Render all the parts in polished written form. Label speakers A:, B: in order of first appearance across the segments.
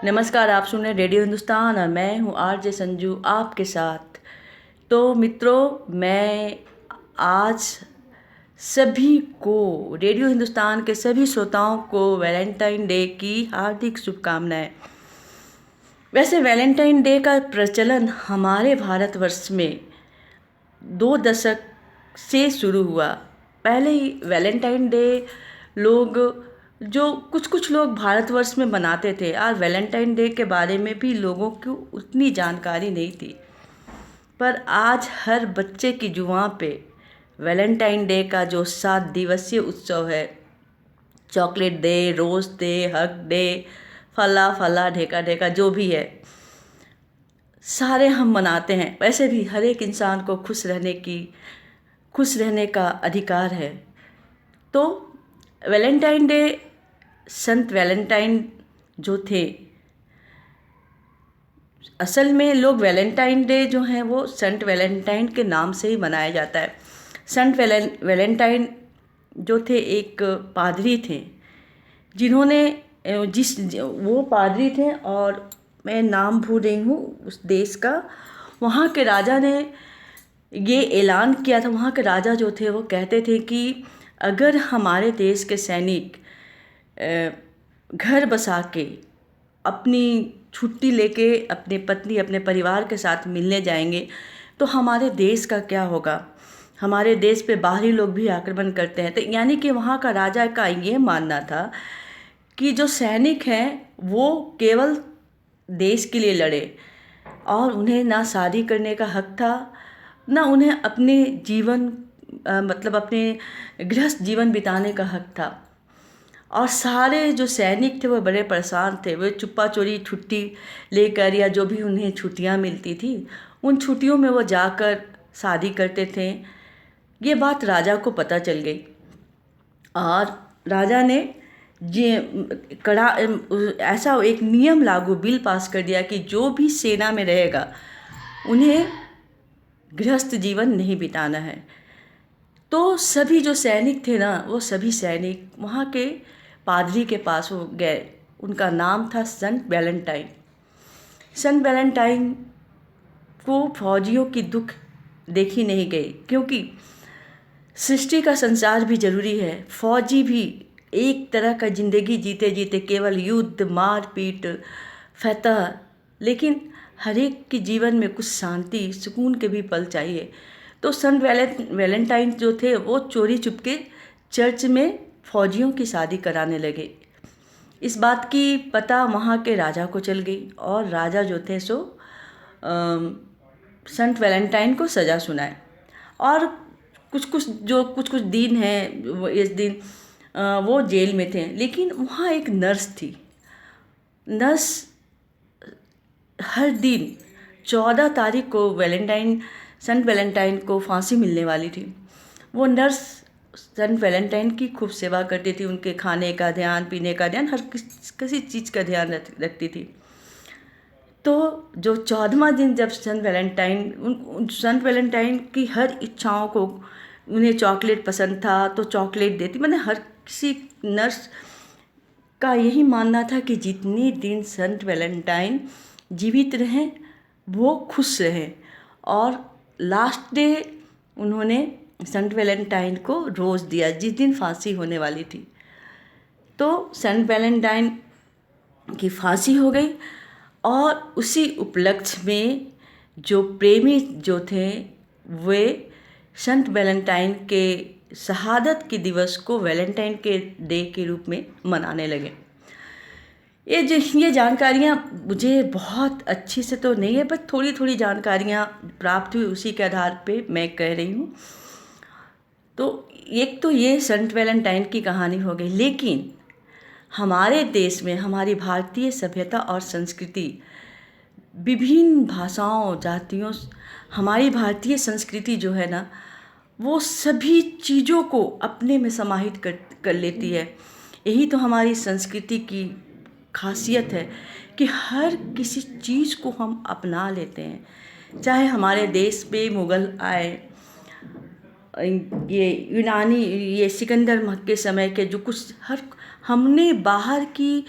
A: नमस्कार, आप सुन रहे हैं रेडियो हिंदुस्तान और मैं हूँ आरजे संजू आपके साथ। तो मित्रों, मैं आज सभी को, रेडियो हिंदुस्तान के सभी श्रोताओं को वैलेंटाइन डे की हार्दिक शुभकामनाएं। वैसे वैलेंटाइन डे का प्रचलन हमारे भारतवर्ष में 2 दशक से शुरू हुआ। पहले ही वैलेंटाइन डे लोग, जो कुछ कुछ लोग भारतवर्ष में मनाते थे, और वैलेंटाइन डे के बारे में भी लोगों को उतनी जानकारी नहीं थी। पर आज हर बच्चे की जुबां पे वैलेंटाइन डे का जो 7 दिवसीय उत्सव है, चॉकलेट डे, रोज़ डे, हग डे, फला फला ढेका ढेका, जो भी है, सारे हम मनाते हैं। वैसे भी हर एक इंसान को खुश रहने का अधिकार है। तो वैलेंटाइन डे, संत वैलेंटाइन जो थे, असल में लोग वैलेंटाइन डे जो है वो संत वैलेंटाइन के नाम से ही मनाया जाता है। संत वैलेंटाइन जो थे एक पादरी थे, जिन्होंने वो पादरी थे, और मैं नाम भूल रही हूँ उस देश का। वहाँ के राजा ने ये ऐलान किया था। वहाँ के राजा जो थे वो कहते थे कि अगर हमारे देश के सैनिक घर बसा के अपनी छुट्टी लेके अपनी पत्नी, अपने परिवार के साथ मिलने जाएंगे तो हमारे देश का क्या होगा। हमारे देश पे बाहरी लोग भी आक्रमण करते हैं। तो यानी कि वहाँ का राजा का ये मानना था कि जो सैनिक हैं वो केवल देश के लिए लड़े, और उन्हें ना शादी करने का हक था, ना उन्हें अपने जीवन मतलब अपने गृहस्थ जीवन बिताने का हक था। और सारे जो सैनिक थे वो बड़े परेशान थे। वे चुप्पा चोरी छुट्टी लेकर, या जो भी उन्हें छुट्टियां मिलती थी, उन छुट्टियों में वो जाकर शादी करते थे। ये बात राजा को पता चल गई, और राजा ने ये कड़ा ऐसा एक नियम लागू, बिल पास कर दिया कि जो भी सेना में रहेगा उन्हें गृहस्थ जीवन नहीं बिताना है। तो सभी जो सैनिक थे ना, वो सभी सैनिक वहाँ के पादरी के पास वो गए। उनका नाम था संत वैलेंटाइन। संत वैलेंटाइन को फौजियों की दुख देखी नहीं गई, क्योंकि सृष्टि का संसार भी जरूरी है। फौजी भी एक तरह का ज़िंदगी जीते जीते केवल युद्ध, मार पीट, फतह, लेकिन हर एक के जीवन में कुछ शांति, सुकून के भी पल चाहिए। तो संत वैलेंटाइन जो थे वो चोरी चुपके चर्च में फौजियों की शादी कराने लगे। इस बात की पता वहाँ के राजा को चल गई, और राजा जो थे सो संत वैलेंटाइन को सज़ा सुनाए। और कुछ कुछ दिन हैं, इस दिन वो जेल में थे। लेकिन वहाँ एक नर्स थी। नर्स हर दिन 14 तारीख को संत वैलेंटाइन को फांसी मिलने वाली थी। वो नर्स संत वैलेंटाइन की खूब सेवा करती थी, उनके खाने का ध्यान, पीने का ध्यान, हर किसी चीज़ का ध्यान रखती थी। तो जो 14वां दिन जब संत वैलेंटाइन की हर इच्छाओं को, उन्हें चॉकलेट पसंद था तो चॉकलेट देती। मैंने हर किसी नर्स का यही मानना था कि जितने दिन संत वैलेंटाइन जीवित रहें वो खुश रहें। और लास्ट डे उन्होंने संत वैलेंटाइन को रोज़ दिया जिस दिन फांसी होने वाली थी। तो संत वैलेंटाइन की फांसी हो गई, और उसी उपलक्ष्य में जो प्रेमी जो थे वे संत वैलेंटाइन के शहादत के दिवस को वैलेंटाइन के डे के रूप में मनाने लगे। ये जानकारियाँ मुझे बहुत अच्छी से तो नहीं है, पर थोड़ी थोड़ी जानकारियाँ प्राप्त हुई, उसी के आधार पे मैं कह रही हूँ। तो एक तो ये संत वैलेंटाइन की कहानी हो गई। लेकिन हमारे देश में हमारी भारतीय सभ्यता और संस्कृति, विभिन्न भाषाओं, जातियों, हमारी भारतीय संस्कृति जो है ना, वो सभी चीज़ों को अपने में समाहित कर लेती है। यही तो हमारी संस्कृति की खासियत है कि हर किसी चीज़ को हम अपना लेते हैं। चाहे हमारे देश पे मुग़ल आए, ये यूनानी, ये सिकंदर के समय के जो कुछ, हर हमने बाहर की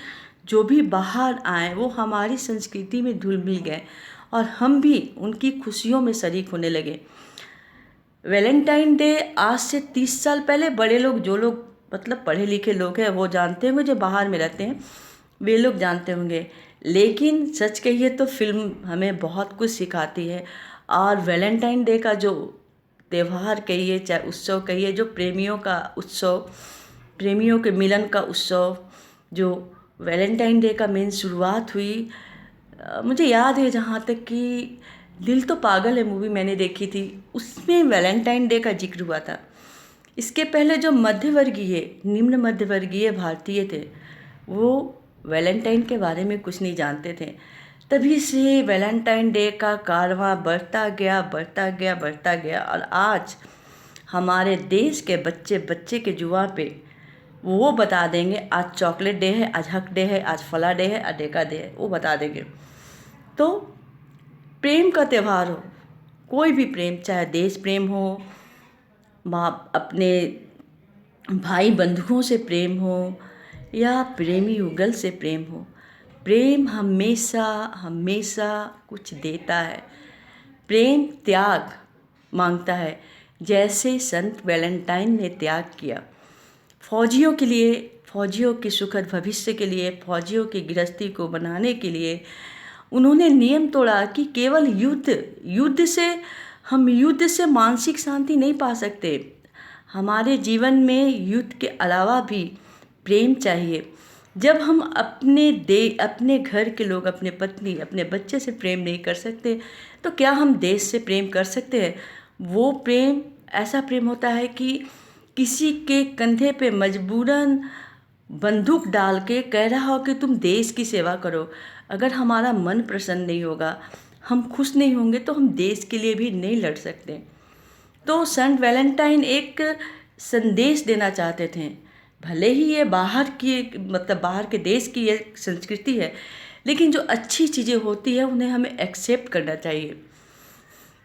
A: जो भी बाहर आए वो हमारी संस्कृति में घुल मिल गए और हम भी उनकी खुशियों में शरीक होने लगे। वैलेंटाइन डे आज से 30 साल पहले बड़े लोग, जो लोग मतलब पढ़े लिखे लोग हैं वो जानते होंगे, जो बाहर में रहते हैं वे लोग जानते होंगे। लेकिन सच कहिए तो फिल्म हमें बहुत कुछ सिखाती है। और वैलेंटाइन डे का जो त्यौहार कहिए चाहे उत्सव कहिए, जो प्रेमियों का उत्सव, प्रेमियों के मिलन का उत्सव, जो वैलेंटाइन डे का मेन शुरुआत हुई, मुझे याद है जहाँ तक कि दिल तो पागल है मूवी मैंने देखी थी, उसमें वैलेंटाइन डे का जिक्र हुआ था। इसके पहले जो मध्यवर्गीय, निम्न मध्यवर्गीय भारतीय थे वो वैलेंटाइन के बारे में कुछ नहीं जानते थे। तभी से वैलेंटाइन डे का कारवां बढ़ता गया बढ़ता गया बढ़ता गया, और आज हमारे देश के बच्चे बच्चे के जुआ पे वो बता देंगे आज चॉकलेट डे है, आज हक डे है, आज फला डे है, आज डेका डे है, वो बता देंगे। तो प्रेम का त्यौहार हो, कोई भी प्रेम, चाहे देश प्रेम हो, माँ अपने भाई बंधुओं से प्रेम हो, या प्रेमी युगल से प्रेम हो, प्रेम हमेशा हमेशा कुछ देता है। प्रेम त्याग मांगता है, जैसे संत वैलेंटाइन ने त्याग किया फौजियों के लिए, फौजियों के सुखद भविष्य के लिए, फौजियों की गृहस्थी को बनाने के लिए। उन्होंने नियम तोड़ा कि केवल युद्ध से हम युद्ध से मानसिक शांति नहीं पा सकते, हमारे जीवन में युद्ध के अलावा भी प्रेम चाहिए। जब हम अपने घर के लोग, अपने पत्नी, अपने बच्चे से प्रेम नहीं कर सकते तो क्या हम देश से प्रेम कर सकते हैं? वो प्रेम ऐसा प्रेम होता है कि किसी के कंधे पे मजबूरन बंदूक डाल के कह रहा हो कि तुम देश की सेवा करो। अगर हमारा मन प्रसन्न नहीं होगा, हम खुश नहीं होंगे, तो हम देश के लिए भी नहीं लड़ सकते। तो सेंट वैलेंटाइन एक संदेश देना चाहते थे। भले ही ये बाहर के देश की ये संस्कृति है, लेकिन जो अच्छी चीज़ें होती है उन्हें हमें एक्सेप्ट करना चाहिए।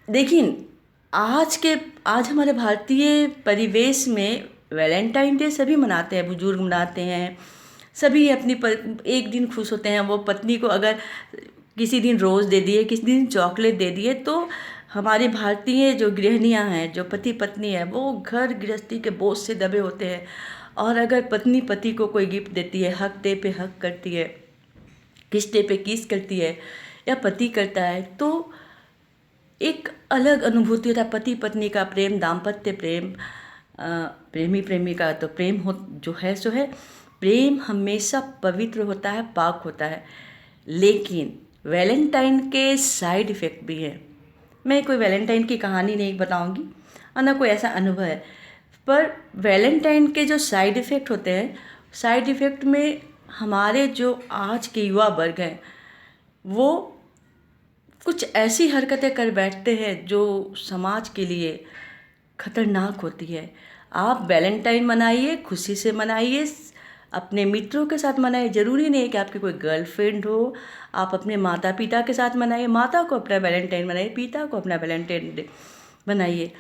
A: लेकिन आज हमारे भारतीय परिवेश में वैलेंटाइन डे सभी मनाते हैं, बुजुर्ग मनाते हैं, सभी एक दिन खुश होते हैं। वो पत्नी को अगर किसी दिन रोज़ दे दिए, किसी दिन चॉकलेट दे दिए, तो हमारे भारतीय जो गृहिणियाँ हैं, जो पति पत्नी है, वो घर गृहस्थी के बोझ से दबे होते हैं। और अगर पत्नी पति को कोई गिफ्ट देती है, हक डे पे हक करती है, किस डे पे किस करती है, या पति करता है, तो एक अलग अनुभूति होता है। पति पत्नी का प्रेम, दाम्पत्य प्रेम, प्रेमी प्रेमिका तो प्रेम हो जो है सो है। प्रेम हमेशा पवित्र होता है, पाक होता है। लेकिन वैलेंटाइन के साइड इफ़ेक्ट भी हैं। मैं कोई वैलेंटाइन की कहानी नहीं बताऊंगी और ना कोई ऐसा अनुभव है, पर वैलेंटाइन के जो साइड इफ़ेक्ट होते हैं, साइड इफ़ेक्ट में हमारे जो आज के युवा वर्ग हैं वो कुछ ऐसी हरकतें कर बैठते हैं जो समाज के लिए खतरनाक होती है। आप वैलेंटाइन मनाइए, खुशी से मनाइए, अपने मित्रों के साथ मनाइए। ज़रूरी नहीं है कि आपकी कोई गर्लफ्रेंड हो। आप अपने माता पिता के साथ मनाइए, माता को अपना वैलेंटाइन मनाइए, पिता को अपना वैलेंटाइन डे मनाइए।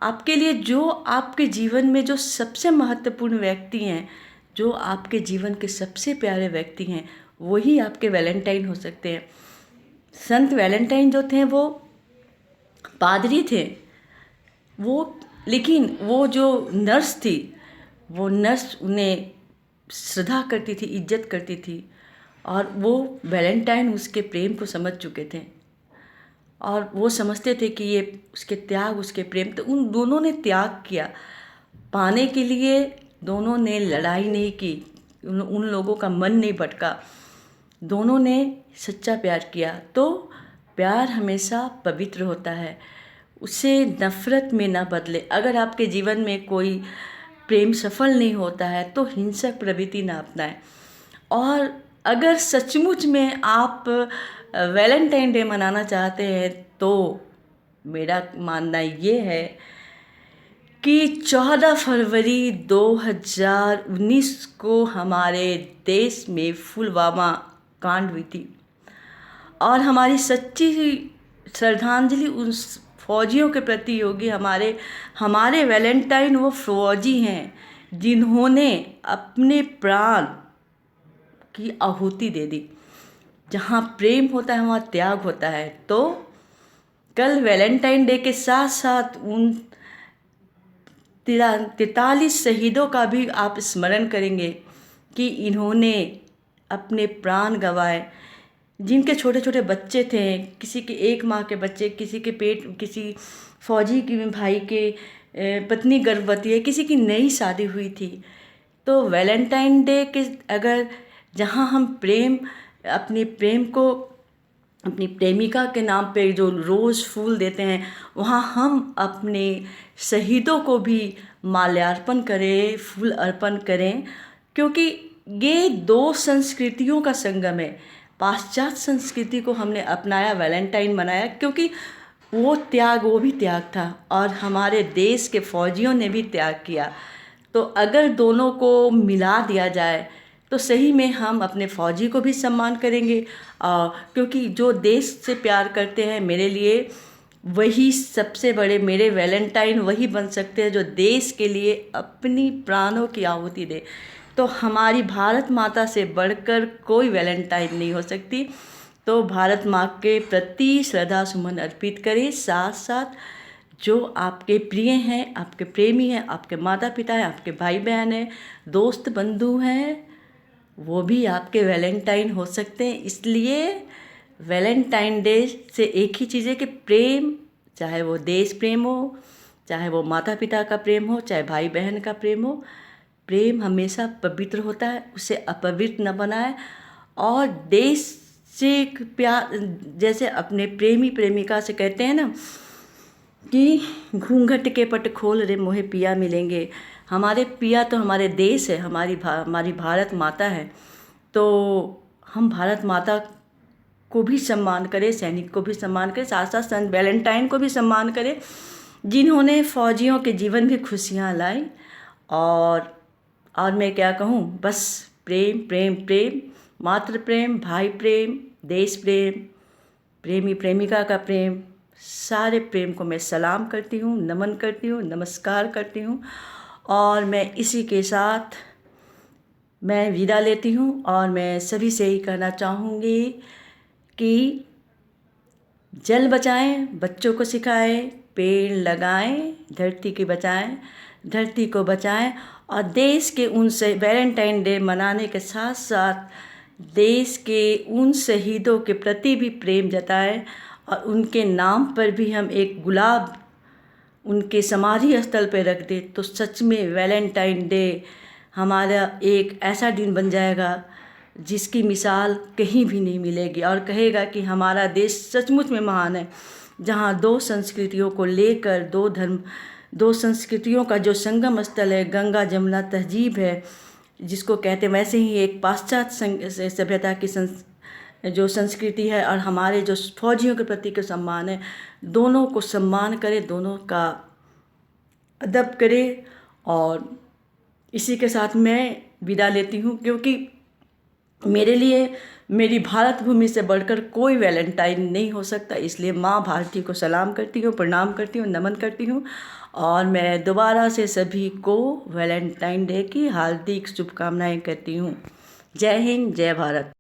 A: आपके लिए जो आपके जीवन में जो सबसे महत्वपूर्ण व्यक्ति हैं, जो आपके जीवन के सबसे प्यारे व्यक्ति हैं, वही आपके वैलेंटाइन हो सकते हैं। संत वैलेंटाइन जो थे वो पादरी थे, लेकिन वो जो नर्स थी, वो नर्स उन्हें श्रद्धा करती थी, इज्जत करती थी, और वो वैलेंटाइन उसके प्रेम को समझ चुके थे और वो समझते थे कि ये उसके त्याग, उसके प्रेम। तो उन दोनों ने त्याग किया पाने के लिए, दोनों ने लड़ाई नहीं की, उन लोगों का मन नहीं भटका, दोनों ने सच्चा प्यार किया। तो प्यार हमेशा पवित्र होता है, उसे नफ़रत में ना बदले। अगर आपके जीवन में कोई प्रेम सफल नहीं होता है तो हिंसक प्रवृत्ति ना अपनाएं। और अगर सचमुच में आप वैलेंटाइन डे मनाना चाहते हैं तो मेरा मानना ये है कि 14 फरवरी 2019 को हमारे देश में पुलवामा कांड हुई थी, और हमारी सच्ची श्रद्धांजलि उन फौजियों के प्रति होगी। हमारे वैलेंटाइन वो फौजी हैं जिन्होंने अपने प्राण की आहुति दे दी। जहाँ प्रेम होता है वहाँ त्याग होता है। तो कल वैलेंटाइन डे के साथ साथ उन 43 शहीदों का भी आप स्मरण करेंगे कि इन्होंने अपने प्राण गंवाए। जिनके छोटे छोटे बच्चे थे, किसी के 1 माह के बच्चे, किसी के पेट, किसी फौजी की भाई के पत्नी गर्भवती है, किसी की नई शादी हुई थी। तो वैलेंटाइन डे के अगर जहाँ हम प्रेम, अपने प्रेम को अपनी प्रेमिका के नाम पे जो रोज़ फूल देते हैं, वहाँ हम अपने शहीदों को भी माल्यार्पण करें, फूल अर्पण करें। क्योंकि ये 2 संस्कृतियों का संगम है। पाश्चात्य संस्कृति को हमने अपनाया, वैलेंटाइन मनाया, क्योंकि वो भी त्याग था और हमारे देश के फौजियों ने भी त्याग किया। तो अगर दोनों को मिला दिया जाए तो सही में हम अपने फौजी को भी सम्मान करेंगे। क्योंकि जो देश से प्यार करते हैं, मेरे लिए वही सबसे बड़े, मेरे वैलेंटाइन वही बन सकते हैं जो देश के लिए अपनी प्राणों की आहुति दे। तो हमारी भारत माता से बढ़कर कोई वैलेंटाइन नहीं हो सकती। तो भारत माँ के प्रति श्रद्धा सुमन अर्पित करें। साथ साथ जो आपके प्रिय हैं, आपके प्रेमी हैं, आपके माता पिता हैं, आपके भाई बहन हैं, दोस्त बंधु हैं, वो भी आपके वैलेंटाइन हो सकते हैं। इसलिए वैलेंटाइन डे से एक ही चीज़ है कि प्रेम, चाहे वो देश प्रेम हो, चाहे वो माता पिता का प्रेम हो, चाहे भाई बहन का प्रेम हो, प्रेम हमेशा पवित्र होता है, उसे अपवित्र न बनाए। और देश से प्यार, जैसे अपने प्रेमी प्रेमिका से कहते हैं ना कि घूंघट के पट खोल रे मोहे पिया मिलेंगे। हमारे पिया तो हमारे देश है, हमारी भारत माता है। तो हम भारत माता को भी सम्मान करें, सैनिक को भी सम्मान करें, साथ साथ संत वैलेंटाइन को भी सम्मान करें, जिन्होंने फौजियों के जीवन में खुशियाँ लाई। और मैं क्या कहूँ, बस प्रेम प्रेम प्रेम, मातृ प्रेम, भाई प्रेम, देश प्रेम, प्रेमी प्रेमिका का प्रेम, सारे प्रेम को मैं सलाम करती हूँ, नमन करती हूँ, नमस्कार करती हूँ। और मैं इसी के साथ मैं विदा लेती हूँ। और मैं सभी से ही कहना चाहूँगी कि जल बचाएं, बच्चों को सिखाएं, पेड़ लगाएं, धरती की बचाएं, धरती को बचाएं। और देश के उन से वैलेंटाइन डे मनाने के साथ साथ देश के उन शहीदों के प्रति भी प्रेम जताएं। और उनके नाम पर भी हम एक गुलाब उनके समाधि स्थल पर रख दे, तो सच में वैलेंटाइन डे हमारा एक ऐसा दिन बन जाएगा जिसकी मिसाल कहीं भी नहीं मिलेगी। और कहेगा कि हमारा देश सचमुच में महान है, जहाँ 2 संस्कृतियों को लेकर, 2 धर्म, 2 संस्कृतियों का जो संगम स्थल है, गंगा जमुना तहजीब है जिसको कहते हैं, वैसे ही एक पाश्चात्य सभ्यता की जो संस्कृति है और हमारे जो फौजियों के प्रति का सम्मान है, दोनों को सम्मान करें, दोनों का अदब करें। और इसी के साथ मैं विदा लेती हूँ, क्योंकि मेरे लिए मेरी भारत भूमि से बढ़कर कोई वैलेंटाइन नहीं हो सकता। इसलिए माँ भारती को सलाम करती हूँ, प्रणाम करती हूँ, नमन करती हूँ। और मैं दोबारा से सभी को वैलेंटाइन डे की हार्दिक शुभकामनाएं करती हूँ। जय हिंद, जय भारत।